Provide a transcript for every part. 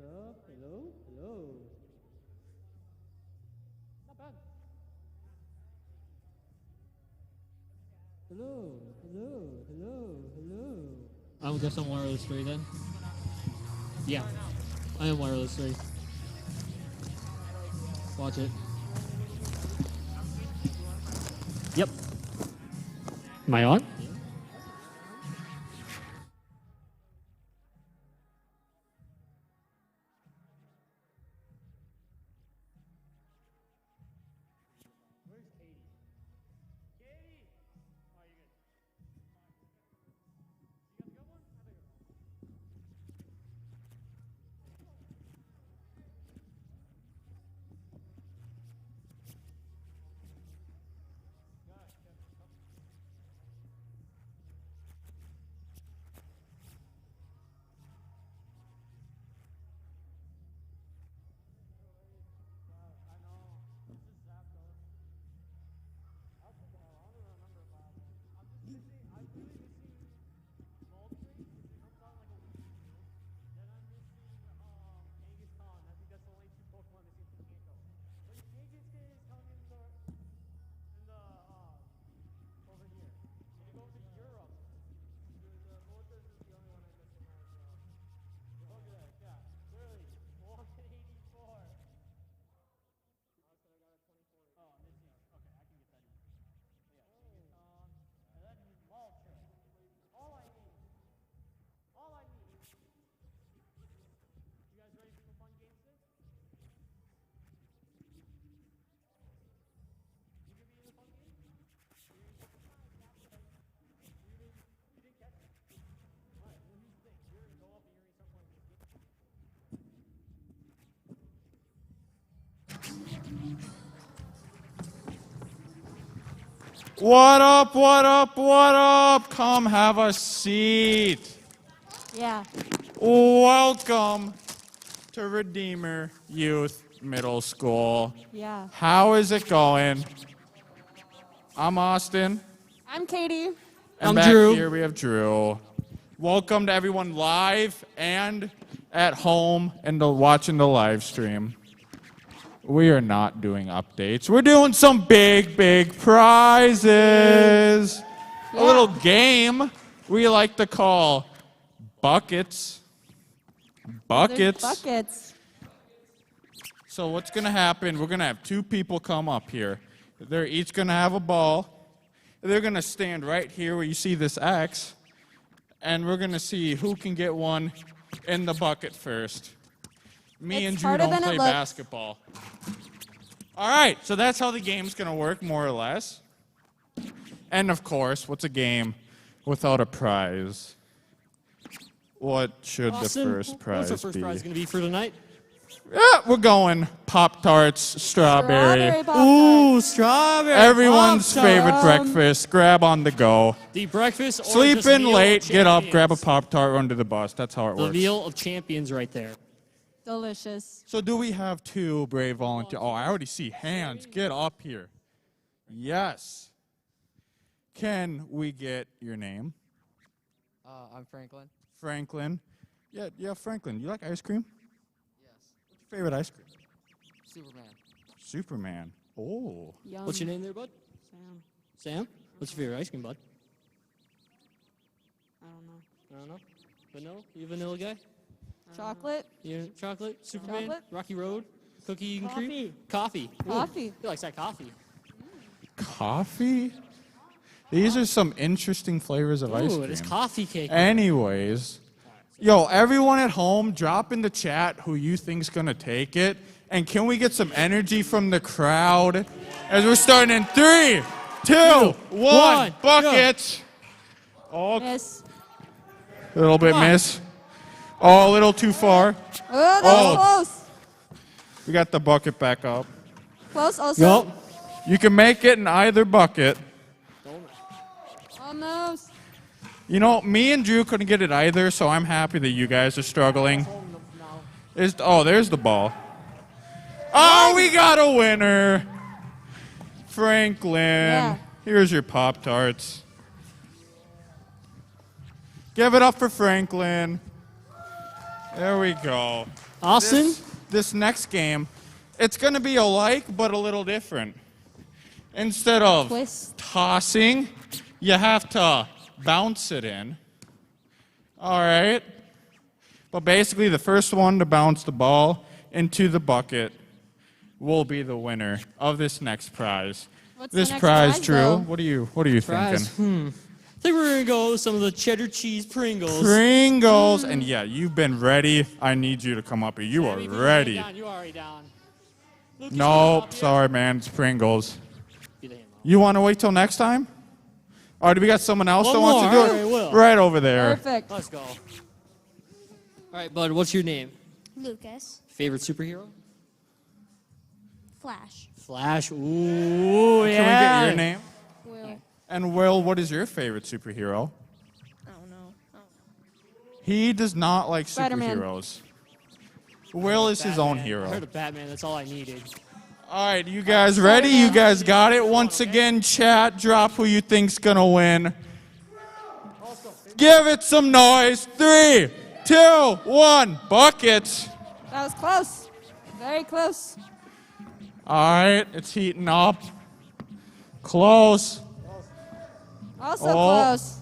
up? Hello? Hello? Not bad. Hello? Hello? Hello? Hello? I guess I'm wireless 3 then. Yeah, I am wireless 3. Watch it. Yep. Am I on? What up, what up, what up? Come have a seat. Yeah. Welcome to Redeemer Youth Middle School. Yeah. How is it going? I'm Austin. I'm Katie. And I'm back Drew. here we have Drew. Welcome to everyone live and at home and watching the live stream. We are not doing updates. We're doing some big, big prizes. A little game we like to call buckets. Buckets. There's buckets. So what's going to happen, we're going to have two people come up here. They're each going to have a ball. They're going to stand right here where you see this X. And we're going to see who can get one in the bucket first. Me It's and Drew harder don't than it play looks. basketball. All right, so that's how the game's going to work, more or less. And of course, what's a game without a prize? What should Austin, the first prize what's our first be? prize going to be for tonight? Yeah, we're going Pop-Tarts, strawberry. Pop-Tarts. Ooh, strawberry. Everyone's Pop-Tart. favorite breakfast. Grab on the go. The breakfast or just Sleeping meal late, of get up, grab a champions. Pop-Tart, run to the bus. That's how it The works. meal of champions right there. Delicious. So do we have two brave volunteers? Oh, I already see hands. Get up here. Yes. Can we get your name? I'm Franklin. Franklin. Yeah, Franklin. You like ice cream? Yes. What's your favorite ice cream? Superman. Superman. Oh. Yum. What's your name there, bud? Sam. Sam? What's your favorite ice cream, bud? I don't know. I don't know. Vanilla? You a vanilla guy? Chocolate. You chocolate? Superman? Chocolate. Rocky Road? Cookie and Coffee. cream? Coffee. Ooh, Coffee. He likes that coffee. Coffee? These are some interesting flavors of ice Ooh, cream. it is coffee cake. Anyways, yo, everyone at home, drop in the chat who you think's gonna take it, and can we get some energy from the crowd as we're starting in 3, 2, 1, buckets. Oh, Miss. a little bit Come on. miss. Oh, a little too far. Oh, that Oh. was close. We got the bucket back up. Close also. Yup. You can make it in either bucket. Almost. You know, me and Drew couldn't get it either, so I'm happy that you guys are struggling. There's the ball. Oh, we got a winner. Franklin. Yeah. Here's your Pop-Tarts. Give it up for Franklin. There we go. Austin? This next game, it's going to be alike, but a little different. Instead of Twist. tossing, you have to bounce it in. All right? But basically, the first one to bounce the ball into the bucket will be the winner of this next prize. What's This the next prize, Drew, though? what are you Fries? thinking? I think we're gonna go with some of the cheddar cheese Pringles. Pringles, and yeah, you've been ready. I need you to come up here. You are Sammy, ready. down. You are already down. Lucas, come Nope, up here. sorry, man. It's Pringles. Be the hand model. You want to wait till next time? Or do we got someone else One that wants to more. do All it? right, Will. Right over there. Perfect. Let's go. All right, bud. What's your name? Lucas. Favorite superhero? Flash. Flash. Ooh, yeah. Can we get your name? Will. And Will, what is your favorite superhero? I don't know. He does not like Spider-Man. superheroes. Will is his own Batman. I hero. heard of Batman. That's all I needed. All right, you guys ready? You guys got it? Once again, chat, drop who you think's gonna win. Give it some noise. 3, 2, 1, buckets. That was close. Very close. All right, it's heating up. Close. Also Oh. close.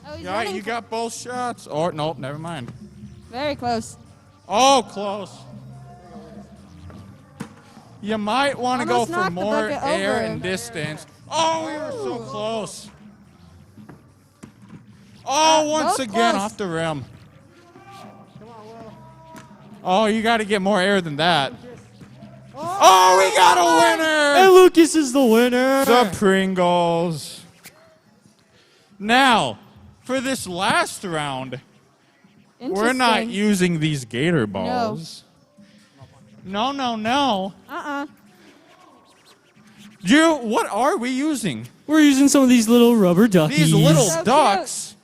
Oh, he's All right, running. you got both shots. Or nope, never mind. Very close. Oh, close. You might want to go Almost for knocked the more bucket air over. and distance. Oh, we were so close. Oh, once both again close. off the rim. Oh, you got to get more air than that. Oh, we got a And winner! Lucas is the winner. The Pringles. Now, for this last round, we're not Interesting. using these gator balls. No, no, no. Uh-uh. Drew, what are we using? We're using some of these little rubber duckies. These little So cute. ducks.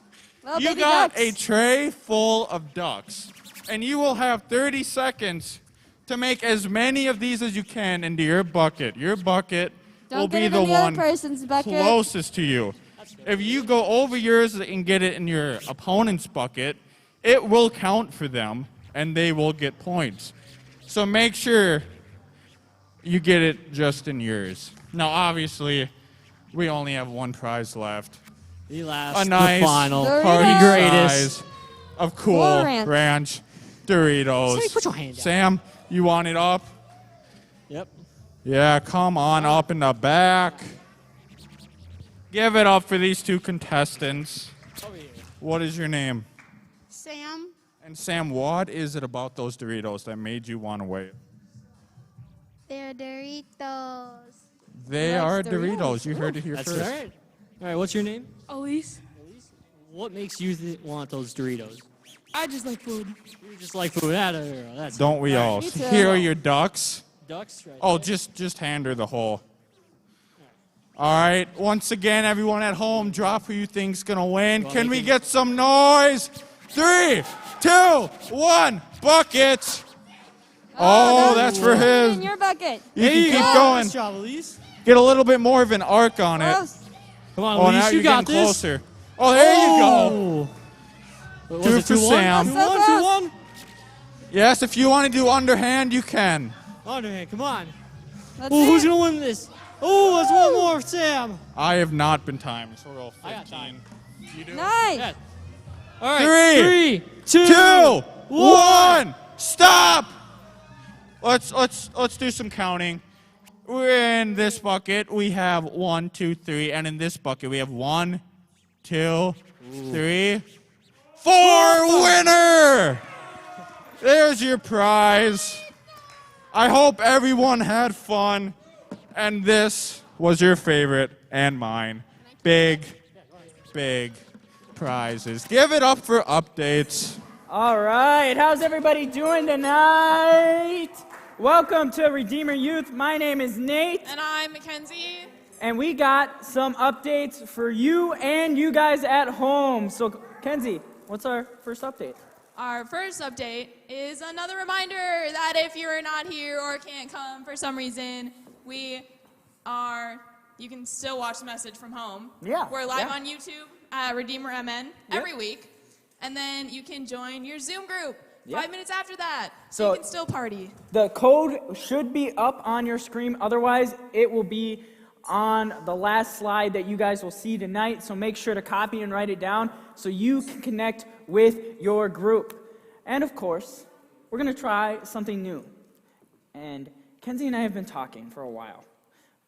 Little You baby got ducks. a tray full of ducks, and you will have 30 seconds to make as many of these as you can into your bucket. Your bucket Don't will get be it the in the other one person's bucket. closest to you. If you go over yours and get it in your opponent's bucket, it will count for them, and they will get points. So make sure you get it just in yours. Now, obviously, we only have one prize left. The last, A nice the final, Doritos. party the greatest. size of Cool Cool Ranch. Ranch Doritos. Sammy, put your hand down. Sam, you want it up? Yep. Yeah, come on up in the back. Give it up for these two contestants. Over here. What is your name? Sam. And Sam, what is it about those Doritos that made you want to wait? They're Doritos. They Likes are Doritos. Doritos. You heard it here That's first. right. All right, what's your name? Elise, What makes you want those Doritos? I just like food. You just like food. That's Don't we all? Me too. Here are your ducks. ducks, right? Oh, just hand her the whole. All right. Once again, everyone at home, drop who you think's gonna win. Well, Can they we can- get some noise? 3, 2, 1, buckets. Oh, no. that's for his. In your bucket. You can keep Nice going. job, Elise. Get a little bit more of an arc on it. Close. Come on, Oh, Elise, now you you're got getting this. closer. Oh, there you go. Oh. What Two was it, for 2-1? Sam. 2-1, So close. 2-1? Yes, if you want to do underhand, you can. Underhand, come on. That's Oh, who's it. gonna win this? Oh, that's one more, Sam. I have not been timed, so we're all I got 15. time. You do? Nice. Yeah. All right. 3, 2, 2, 1, stop! Let's do some counting. We're in this bucket. We have 1, 2, 3, and in this bucket we have 1, 2, 3, 4. Winner! There's your prize. I hope everyone had fun, and this was your favorite and mine. Big prizes. Give it up for updates. All right, how's everybody doing tonight? Welcome to Redeemer Youth. My name is Nate, And I'm Mackenzie. and we got some updates for you and you guys at home. So, Kenzie, what's our first update? Our first update is another reminder that if you're not here or can't come for some reason, you can still watch the message from home. Yeah, We're live yeah. on YouTube at Redeemer MN every week. And then you can join your Zoom group Yep. 5 minutes after that. So So- you can still party. The code should be up on your screen. Otherwise, it will be on the last slide that you guys will see tonight. So make sure to copy and write it down so you can connect with your group. And of course, we're going to try something new. And Kenzie and I have been talking for a while,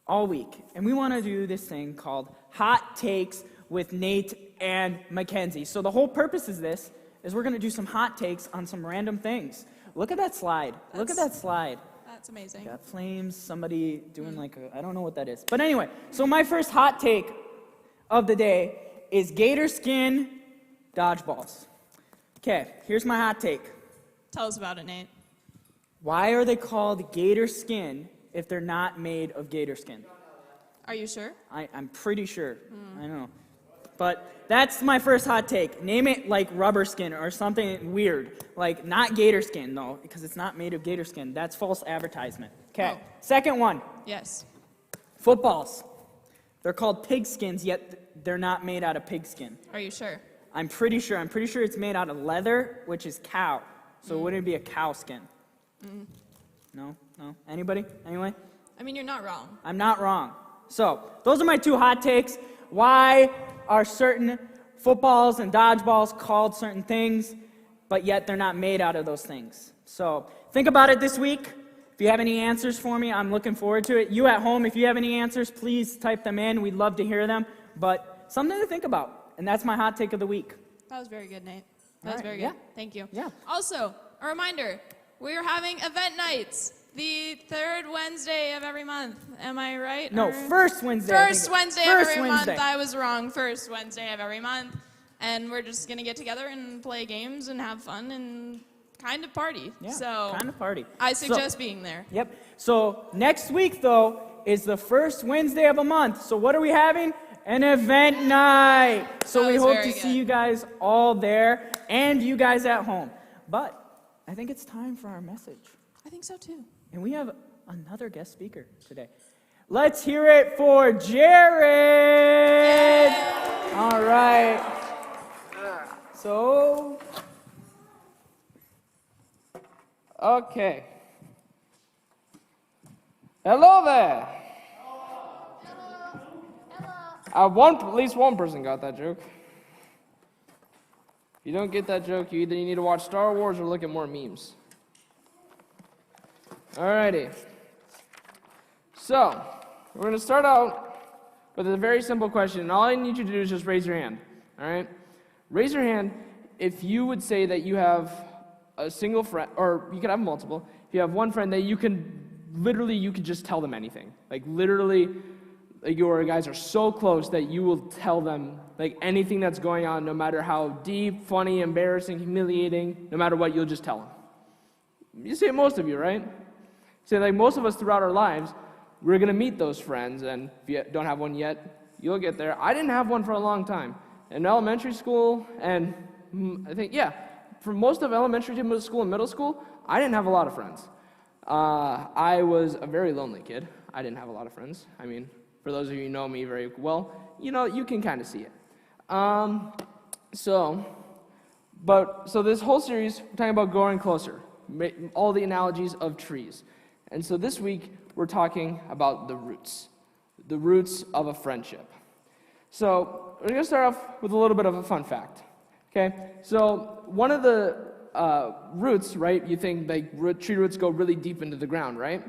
all week. And we want to do this thing called Hot Takes with Nate and Mackenzie. So the whole purpose is this, is we're going to do some hot takes on some random things. Look at that slide. Look at that slide. That's amazing. Got flames, somebody doing like a, I don't know what that is. But anyway, so my first hot take of the day is gator skin dodgeballs. Okay, here's my hot take. Tell us about it, Nate. Why are they called gator skin if they're not made of gator skin? Are you sure? I'm pretty sure. I know. But that's my first hot take. Name it like rubber skin or something weird. Like not gator skin though, because it's not made of gator skin. That's false advertisement. Okay. Oh. Second one. Yes. Footballs. They're called pig skins, yet they're not made out of pig skin. Are you sure? I'm pretty sure. I'm pretty sure it's made out of leather, which is cow. So it wouldn't be a cow skin. No? No? Anybody? Anyway? I mean, you're not wrong. I'm not wrong. So, those are my two hot takes. Why are certain footballs and dodgeballs called certain things, but yet they're not made out of those things? So, think about it this week. If you have any answers for me, I'm looking forward to it. You at home, if you have any answers, please type them in. We'd love to hear them. But something to think about. And that's my hot take of the week. That was very good, Nate. That All was right, very good. yeah. Thank you. Yeah. Also, a reminder, we're having event nights the third Wednesday of every month. Am I right? No, Or- first Wednesday. I think First it- Wednesday of first every Wednesday. month. I was wrong. First Wednesday of every month. And we're just going to get together and play games and have fun and kind of party. Yeah, So kind of party. I So- suggest being there. Yep. So next week, though, is the first Wednesday of a month. So what are we having? An event night. So That we was hope very to see good. you guys all there and you guys at home. But I think it's time for our message. I think so too. And we have another guest speaker today. Let's hear it for Jared. All right. So, Okay. Hello there. At least one person got that joke. If you don't get that joke, you either need to watch Star Wars or look at more memes. Alrighty. So, we're going to start out with a very simple question. And all I need you to do is just raise your hand. Alright? Raise your hand if you would say that you have a single friend, or you could have multiple. If you have one friend that you can just tell them anything. Like literally, your guys are so close that you will tell them like anything that's going on, no matter how deep, funny, embarrassing, humiliating, no matter what, you'll just tell them. You say most of you, right? So like most of us throughout our lives, we're gonna meet those friends, and if you don't have one yet, you'll get there. I didn't have one for a long time. In elementary school, and I think, yeah, for most of elementary to middle school and middle school, I didn't have a lot of friends. I was a very lonely kid. I didn't have a lot of friends. I mean, for those of you who know me very well, you know, you can kind of see it. So this whole series, we're talking about growing closer, all the analogies of trees. And so this week, we're talking about the roots of a friendship. So we're going to start off with a little bit of a fun fact. Okay, so one of the roots, right, you think like tree roots go really deep into the ground, right?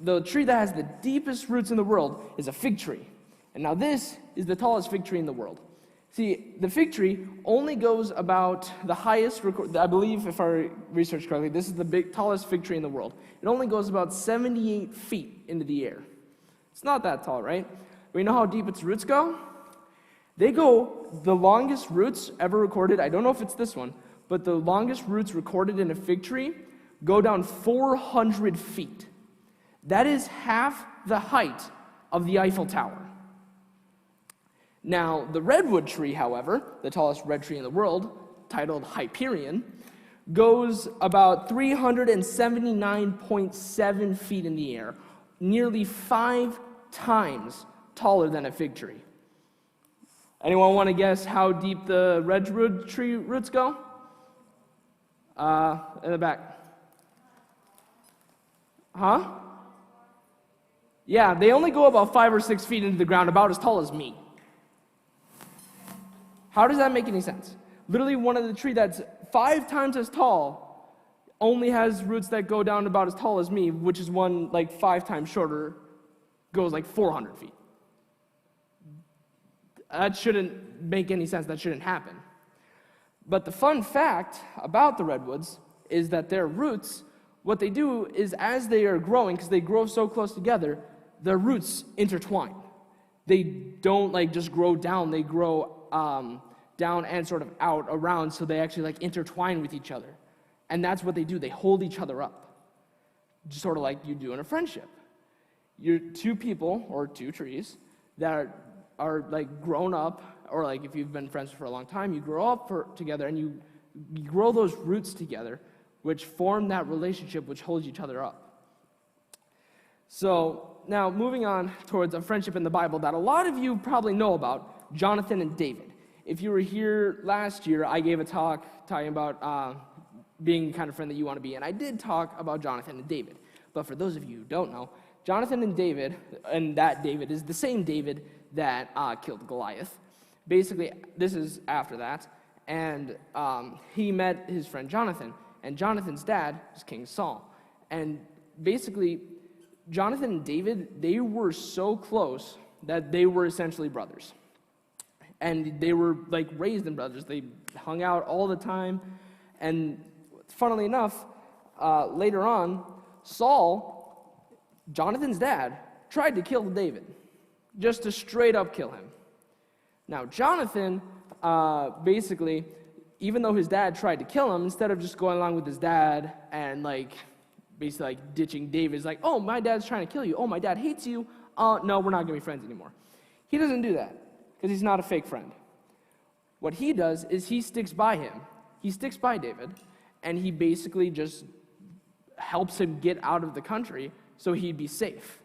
The tree that has the deepest roots in the world is a fig tree. And now this is the tallest fig tree in the world. See, the fig tree only goes about the highest, I believe if I researched correctly, this is the tallest fig tree in the world. It only goes about 78 feet into the air. It's not that tall, right? But you know how deep its roots go? They go, the longest roots ever recorded, I don't know if it's this one, but the longest roots recorded in a fig tree go down 400 feet. That is half the height of the Eiffel Tower. Now, the redwood tree, however, the tallest red tree in the world, titled Hyperion, goes about 379.7 feet in the air, nearly 5 times taller than a fig tree. Anyone want to guess how deep the redwood tree roots go? In the back. Huh? Yeah, they only go about 5 or 6 feet into the ground, about as tall as me. How does that make any sense? Literally, one of the tree that's 5 times as tall only has roots that go down about as tall as me, which is one like 5 times shorter, goes like 400 feet. That shouldn't make any sense. That shouldn't happen. But the fun fact about the redwoods is that their roots, what they do is as they are growing, because they grow so close together, their roots intertwine. They don't like just grow down, they grow down and sort of out around, so they actually like intertwine with each other. And that's what they do. They hold each other up, just sort of like you do in a friendship. You're 2 people or 2 trees that are like grown up, or like if you've been friends for a long time, you grow up together and you grow those roots together, which form that relationship which holds each other up. So now moving on towards a friendship in the Bible that a lot of you probably know about, Jonathan and David. If you were here last year, I gave a talk talking about being the kind of friend that you want to be, and I did talk about Jonathan and David. But for those of you who don't know, Jonathan and David, and that David is the same David that killed Goliath. Basically, this is after that, and he met his friend Jonathan, and Jonathan's dad was King Saul. And basically, Jonathan and David, they were so close that they were essentially brothers. And they were like raised in brothers. They hung out all the time. And funnily enough, later on, Saul, Jonathan's dad, tried to kill David, just to straight up kill him. Now, Jonathan, basically, even though his dad tried to kill him, instead of just going along with his dad and like basically like ditching David, he's like, oh, my dad's trying to kill you. Oh, my dad hates you. No, we're not going to be friends anymore. He doesn't do that because he's not a fake friend. What he does is he sticks by him. He sticks by David, and he basically just helps him get out of the country so he'd be safe.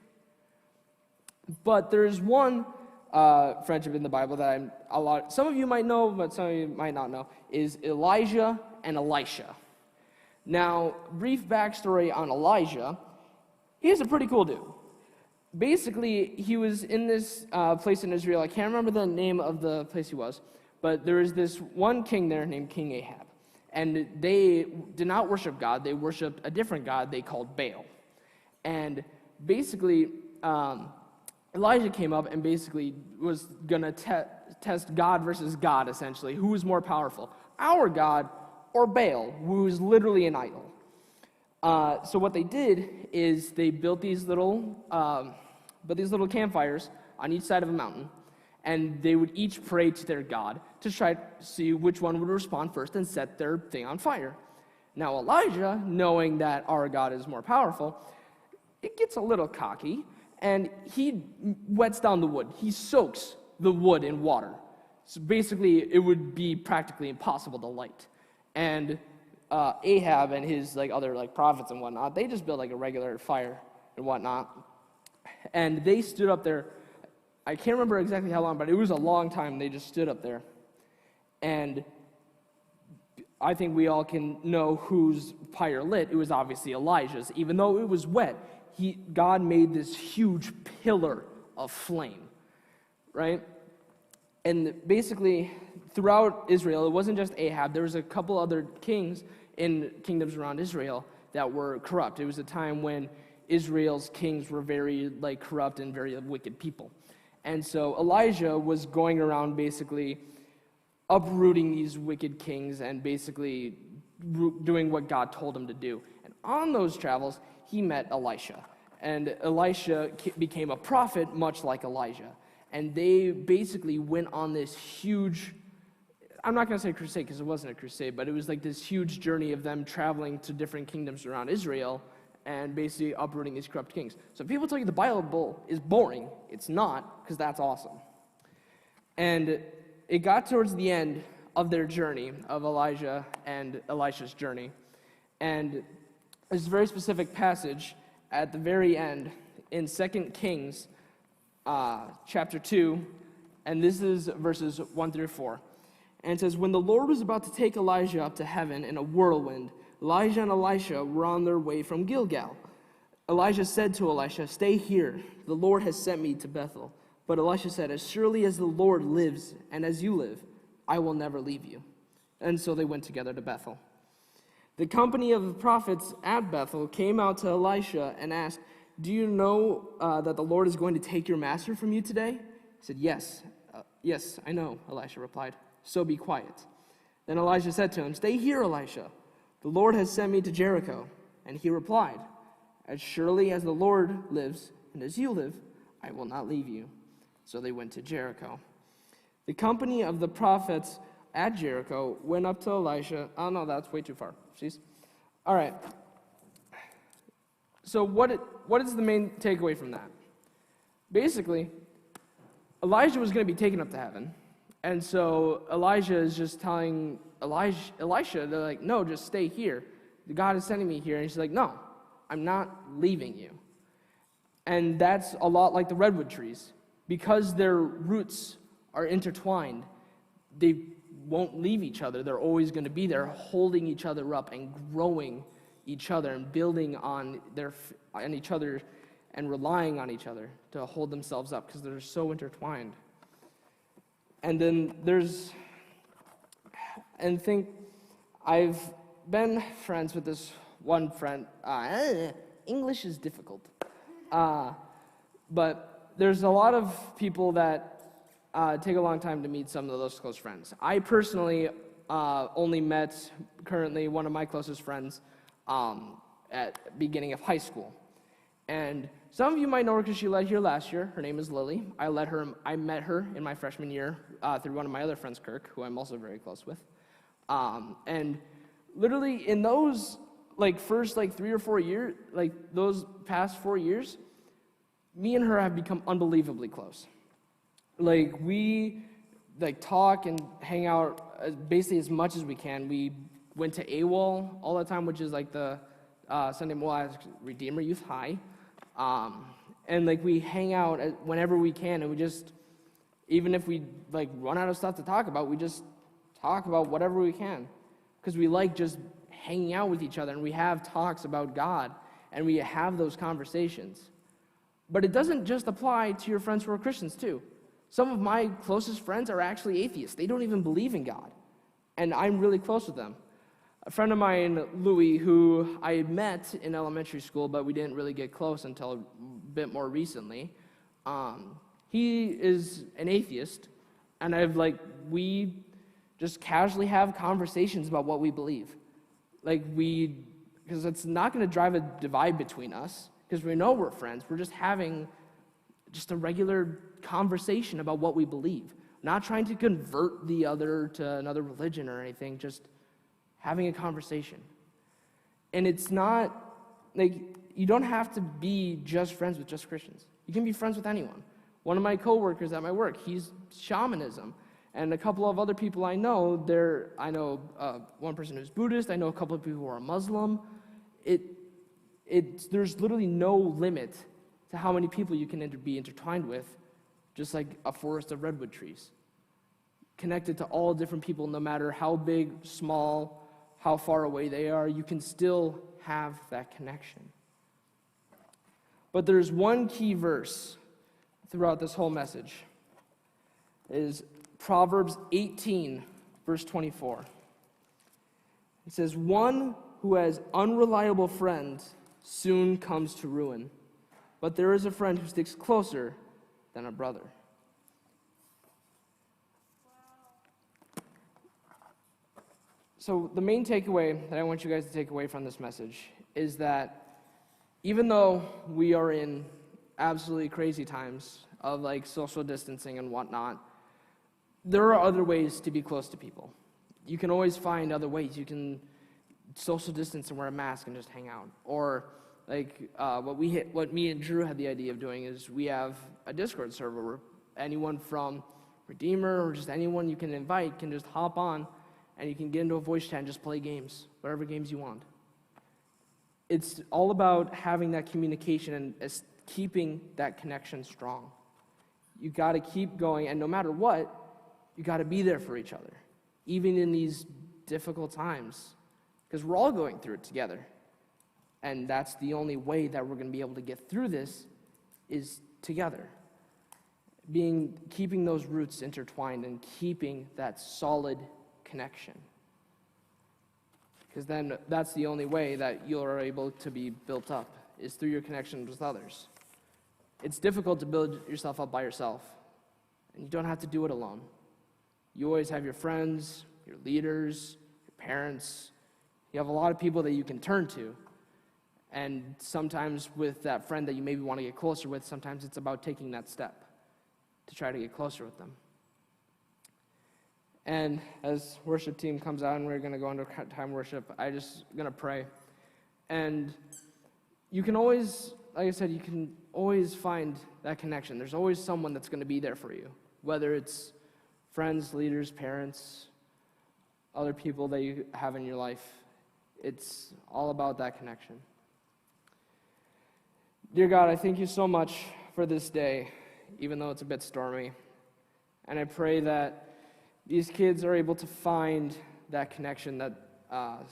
But there's one friendship in the Bible that some of you might know, but some of you might not know, is Elijah and Elisha. Now, brief backstory on Elijah. He's a pretty cool dude. Basically, he was in this place in Israel. I can't remember the name of the place he was, but there was this one king there named King Ahab. And they did not worship God. They worshiped a different god they called Baal. And basically, Elijah came up and basically was going to test God versus God, essentially. Who was more powerful, our God or Baal, who is literally an idol? So what they did is they built these little campfires on each side of a mountain, and they would each pray to their God to try to see which one would respond first and set their thing on fire. Now Elijah, knowing that our God is more powerful, it gets a little cocky, and he wets down the wood. He soaks the wood in water. So basically, it would be practically impossible to light. And Ahab and his other prophets and whatnot, they just built a regular fire and whatnot. And they stood up there. I can't remember exactly how long, but it was a long time. They just stood up there. And I think we all can know whose fire lit. It was obviously Elijah's. Even though it was wet, God made this huge pillar of flame, right? And basically, throughout Israel, it wasn't just Ahab. There was a couple other kings in kingdoms around Israel that were corrupt. It was a time when Israel's kings were very corrupt and very wicked people. And so Elijah was going around basically uprooting these wicked kings and basically doing what God told him to do. And on those travels, he met Elisha. And Elisha became a prophet much like Elijah. And they basically went on this huge, I'm not going to say crusade because it wasn't a crusade, but it was this huge journey of them traveling to different kingdoms around Israel and basically uprooting these corrupt kings. So people tell you the Bible is boring. It's not, because that's awesome. And it got towards the end of their journey, of Elijah and Elisha's journey. And there's a very specific passage at the very end in 2 Kings chapter 2, and this is verses 1 through 4. And it says, when the Lord was about to take Elijah up to heaven in a whirlwind, Elijah and Elisha were on their way from Gilgal. Elijah said to Elisha, stay here. The Lord has sent me to Bethel. But Elisha said, as surely as the Lord lives and as you live, I will never leave you. And so they went together to Bethel. The company of the prophets at Bethel came out to Elisha and asked, do you know that the Lord is going to take your master from you today? He said, yes, I know, Elisha replied. So be quiet. Then Elijah said to him, stay here, Elisha. The Lord has sent me to Jericho. And he replied, as surely as the Lord lives and as you live, I will not leave you. So they went to Jericho. The company of the prophets at Jericho went up to Elisha. Oh, no, that's way too far. Jeez. All right. So what is the main takeaway from that? Basically, Elijah was going to be taken up to heaven. And so Elijah is just telling Elisha, they're like, no, just stay here. God is sending me here. And he's like, no, I'm not leaving you. And that's a lot like the redwood trees. Because their roots are intertwined, they won't leave each other. They're always going to be there, holding each other up and growing each other and building on each other and relying on each other to hold themselves up because they're so intertwined. And then I've been friends with this one friend. English is difficult. But there's a lot of people that take a long time to meet some of those close friends. I personally only met currently one of my closest friends at beginning of high school. And some of you might know her because she led here last year. Her name is Lily. I met her in my freshman year through one of my other friends, Kirk, who I'm also very close with. And literally in those first 3 or 4 years, those past 4 years, me and her have become unbelievably close. We talk and hang out basically as much as we can. We went to AWOL all the time, which is the Sunday Redeemer Youth High. And we hang out whenever we can, and we just, even if we run out of stuff to talk about, we just talk about whatever we can. Because we like just hanging out with each other, and we have talks about God, and we have those conversations. But it doesn't just apply to your friends who are Christians, too. Some of my closest friends are actually atheists. They don't even believe in God. And I'm really close with them. A friend of mine, Louis, who I met in elementary school, but we didn't really get close until a bit more recently, he is an atheist. And we just casually have conversations about what we believe. Because it's not going to drive a divide between us. Because we know we're friends. We're just having just a regular conversation about what we believe. Not trying to convert the other to another religion or anything, just having a conversation. And it's not, you don't have to be just friends with just Christians. You can be friends with anyone. One of my coworkers at my work, he's shamanism. And a couple of other people I know, one person who's Buddhist, I know a couple of people who are Muslim. There's literally no limit to how many people you can be intertwined with, just like a forest of redwood trees. Connected to all different people, no matter how big, small, how far away they are, you can still have that connection. But there's one key verse throughout this whole message. It is Proverbs 18, verse 24. It says, one who has unreliable friends soon comes to ruin, but there is a friend who sticks closer than a brother. So the main takeaway that I want you guys to take away from this message is that even though we are in absolutely crazy times of social distancing and whatnot, there are other ways to be close to people. You can always find other ways. You can social distance and wear a mask and just hang out. Or what me and Drew had the idea of doing is we have a Discord server where anyone from Redeemer or just anyone you can invite can just hop on and you can get into a voice chat and just play games, whatever games you want. It's all about having that communication and keeping that connection strong. You got to keep going, and no matter what, you got to be there for each other. even in these difficult times, because we're all going through it together. And that's the only way that we're going to be able to get through this is together. Keeping those roots intertwined and keeping that solid connection. Because then that's the only way that you're able to be built up, is through your connections with others. It's difficult to build yourself up by yourself, and you don't have to do it alone. You always have your friends, your leaders, your parents. You have a lot of people that you can turn to. And sometimes with that friend that you maybe want to get closer with, sometimes it's about taking that step to try to get closer with them. And as worship team comes out and we're going to go into time of worship, I'm just going to pray. And you can always, like I said, you can always find that connection. There's always someone that's going to be there for you, whether it's friends, leaders, parents, other people that you have in your life. It's all about that connection. Dear God, I thank you so much for this day, even though it's a bit stormy. And I pray that these kids are able to find that connection, that are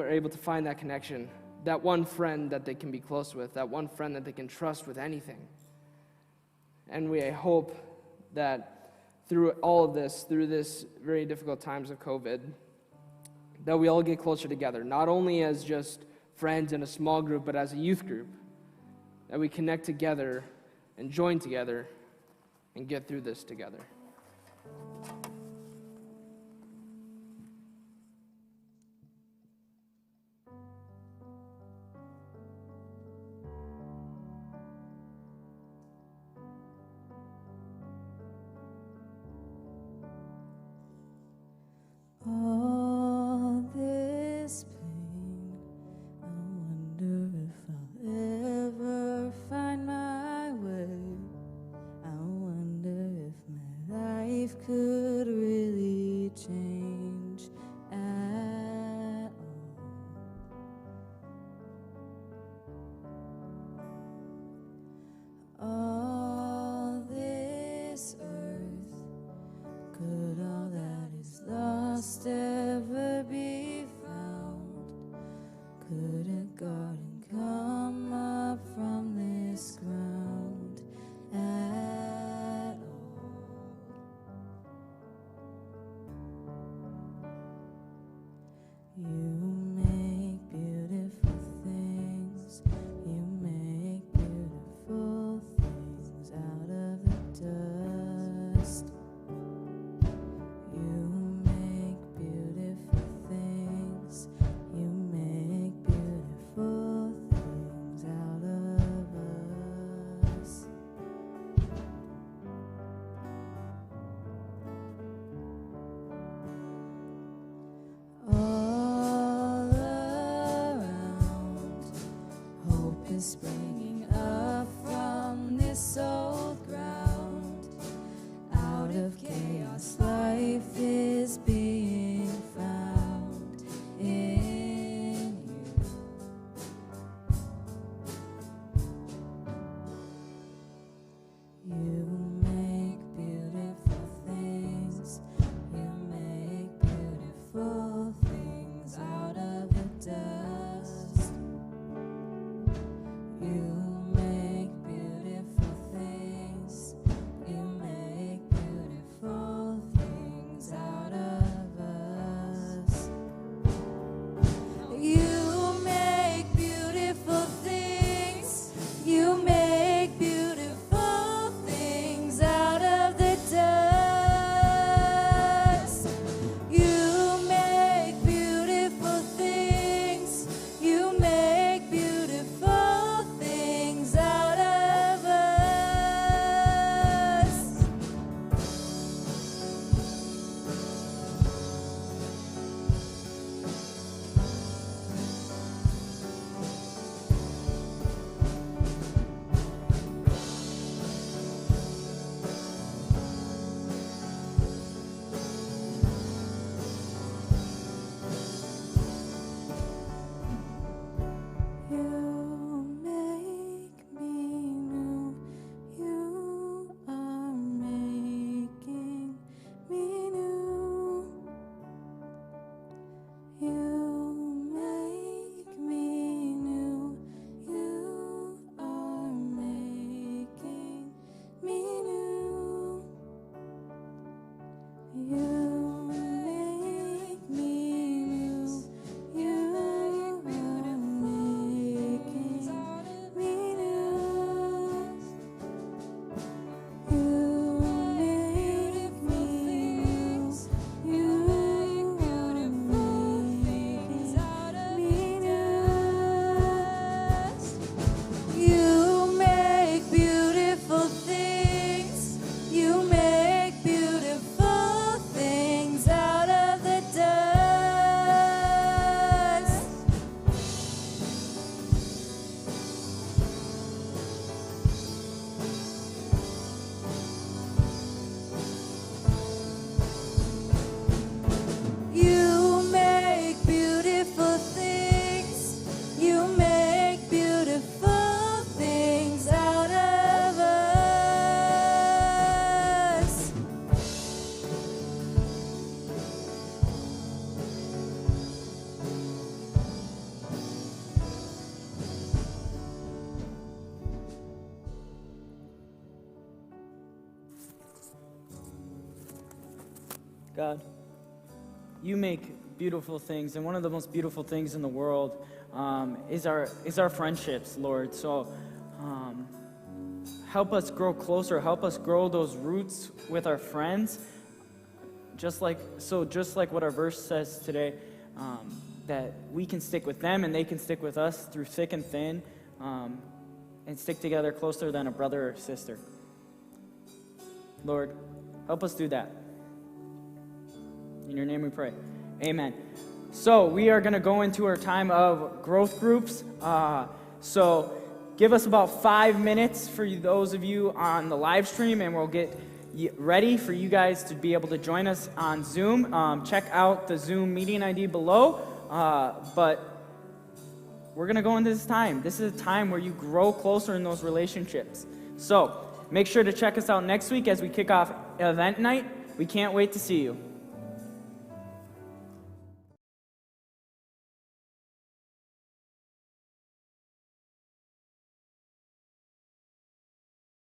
able to find that connection, that one friend that they can be close with, that one friend that they can trust with anything. And I hope that through all of this, through this very difficult times of COVID, that we all get closer together, not only as just friends in a small group, but as a youth group, that we connect together and join together and get through this together. All this pain, I wonder if I'll ever find my way. I wonder if my life could really change at all. All this earth, could all that is lost ever be found? Could a garden come up from this ground at all? You make beautiful things. You make beautiful things out of the dust. You make beautiful things. You make beautiful things out of us. All around, hope is springing up from this old ground. Out of chaos, life is being found in you. You make beautiful things. You make beautiful things out of the dust. You You make me new. You are making me new. You make me new. You are making me new. You make me new. You are making me new. You make beautiful things. You make beautiful things out of the dust. You make beautiful things. You make beautiful things out of us. God, you make beautiful things, and one of the most beautiful things in the world is our friendships, Lord. So help us grow closer. Help us grow those roots with our friends. Just like what our verse says today, that we can stick with them and they can stick with us through thick and thin, and stick together closer than a brother or sister. Lord, help us do that. In your name we pray. Amen. So we are going to go into our time of growth groups. So give us about 5 minutes for those of you on the live stream, and we'll get ready for you guys to be able to join us on Zoom. Check out the Zoom meeting ID below. But we're going to go into this time. This is a time where you grow closer in those relationships. So make sure to check us out next week as we kick off event night. We can't wait to see you.